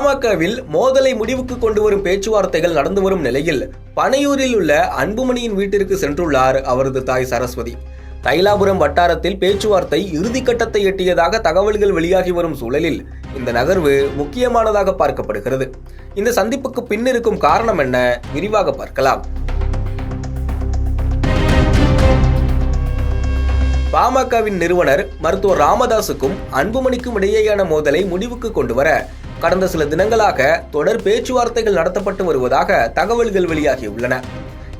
பாமகவில் மோதலை முடிவுக்கு கொண்டு வரும் பேச்சுவார்த்தைகள் நடந்து வரும் நிலையில் பனையூரில் உள்ள அன்புமணியின் வீட்டிற்கு சென்றுள்ளார் அவரது தாய் சரஸ்வதி. தைலாபுரம் வட்டாரத்தில் பேச்சுவார்த்தை இறுதிக்கட்டத்தை எட்டியதாக தகவல்கள் வெளியாகி வரும் சூழலில் இந்த நகர்வு முக்கியமானதாக பார்க்கப்படுகிறது. இந்த சந்திப்புக்கு பின் இருக்கும் காரணம் என்ன, விரிவாக பார்க்கலாம். பாமகவின் நிறுவனர் மருத்துவர் ராமதாசுக்கும் அன்புமணிக்கும் இடையேயான மோதலை முடிவுக்கு கொண்டு வர கடந்த சில தினங்களாக தொடர் பேச்சுவார்த்தைகள் நடத்தப்பட்டு வருவதாக தகவல்கள் வெளியாகியுள்ளன.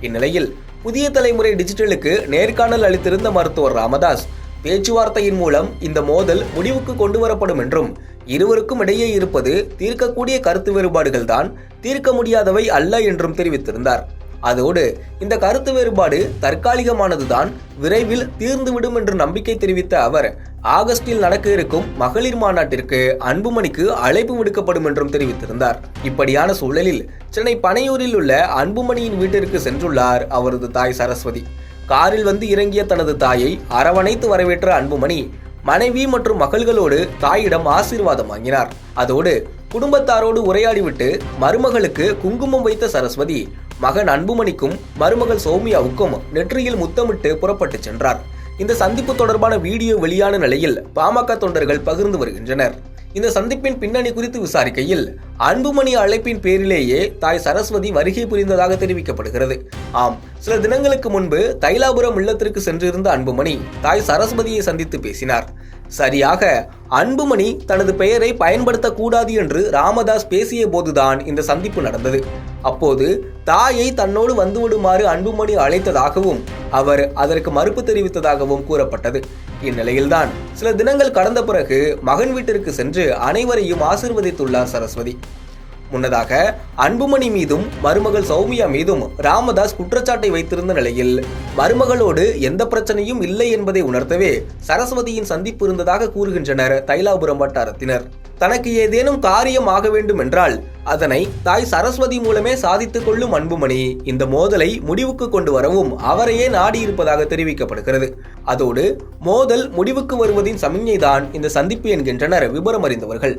இந்நிலையில் புதிய தலைமுறை டிஜிட்டலுக்கு நேர்காணல் அளித்திருந்த மருத்துவர் ராமதாஸ் பேச்சுவார்த்தையின் மூலம் இந்த மோதல் முடிவுக்கு கொண்டு வரப்படும் என்றும், இருவருக்கும் இடையே இருப்பது தீர்க்கக்கூடிய கருத்து வேறுபாடுகள் தான், தீர்க்க முடியாதவை அல்ல என்றும் தெரிவித்திருந்தார். அதோடு இந்த கருத்து வேறுபாடு தற்காலிகமானதுதான், விரைவில் தீர்ந்துவிடும் என்று நம்பிக்கை தெரிவித்த அவர் ஆகஸ்டில் நடக்க இருக்கும் மகளிர் மாநாட்டிற்கு அன்புமணிக்கு அழைப்பு விடுக்கப்படும் என்றும் தெரிவித்திருந்தார். இப்படியான சூழலில் சென்னை பனையூரில் உள்ள அன்புமணியின் வீட்டிற்கு சென்றுள்ளார் அவரது தாய் சரஸ்வதி. காரில் வந்து இறங்கிய தனது தாயை அரவணைத்து வரவேற்ற அன்புமணி மனைவி மற்றும் மகள்களோடு தாயிடம் ஆசீர்வாதம் வாங்கினார். அதோடு குடும்பத்தாரோடு உரையாடிவிட்டு மருமகளுக்கு குங்குமம் வைத்த சரஸ்வதி மகன் அன்புமணிக்கும் மருமகள் சௌமியாவுக்கும் நெற்றியில் முத்தமிட்டு புறப்பட்டு சென்றார். இந்த சந்திப்பு தொடர்பான வீடியோ வெளியான நிலையில் பாமக தொண்டர்கள் பகிர்ந்து வருகின்றனர். இந்த சந்திப்பின் பின்னணி குறித்து விசாரிக்கையில் அன்புமணி அழைப்பின் பேரிலேயே தாய் சரஸ்வதி வருகை புரிந்ததாக தெரிவிக்கப்படுகிறது. ஆம், சில தினங்களுக்கு முன்பு தைலாபுரம் இல்லத்திற்கு சென்றிருந்த அன்புமணி தாய் சரஸ்வதியை சந்தித்து பேசினார். சரியாக அன்புமணி தனது பெயரை பயன்படுத்தக்கூடாது என்று ராமதாஸ் பேசிய போதுதான் இந்த சந்திப்பு நடந்தது. அப்போது தாயை தன்னோடு வந்துவிடுமாறு அன்புமணி அழைத்ததாகவும் அவர் அதற்கு மறுப்பு தெரிவித்ததாகவும் கூறப்பட்டது. இந்நிலையில்தான் சில தினங்கள் கடந்த பிறகு மகன் வீட்டிற்கு சென்று அனைவரையும் ஆசீர்வதித்துள்ளார் சரஸ்வதி. முன்னதாக அன்புமணி மீதும் மருமகள் சௌமியா மீதும் ராமதாஸ் குற்றச்சாட்டை வைத்திருந்த நிலையில் மருமகளோடு எந்த பிரச்சனையும் இல்லை என்பதை உணர்த்தவே சரஸ்வதியின் சந்திப்பு இருந்ததாக கூறுகின்றனர் தைலாபுரம் வட்டாரத்தினர். தனக்கு ஏதேனும் காரியம் ஆக வேண்டும் என்றால் அதனை தாய் சரஸ்வதி மூலமே சாதித்துக் கொள்ளும் அன்புமணி இந்த மோதலை முடிவுக்கு கொண்டு வரவும் அவரையே நாடியிருப்பதாக தெரிவிக்கப்படுகிறது. அதோடு மோதல் முடிவுக்கு வருவதின் சமிஞ்ஞைதான் இந்த சந்திப்பு என்கின்றனர் விபரம் அறிந்தவர்கள்.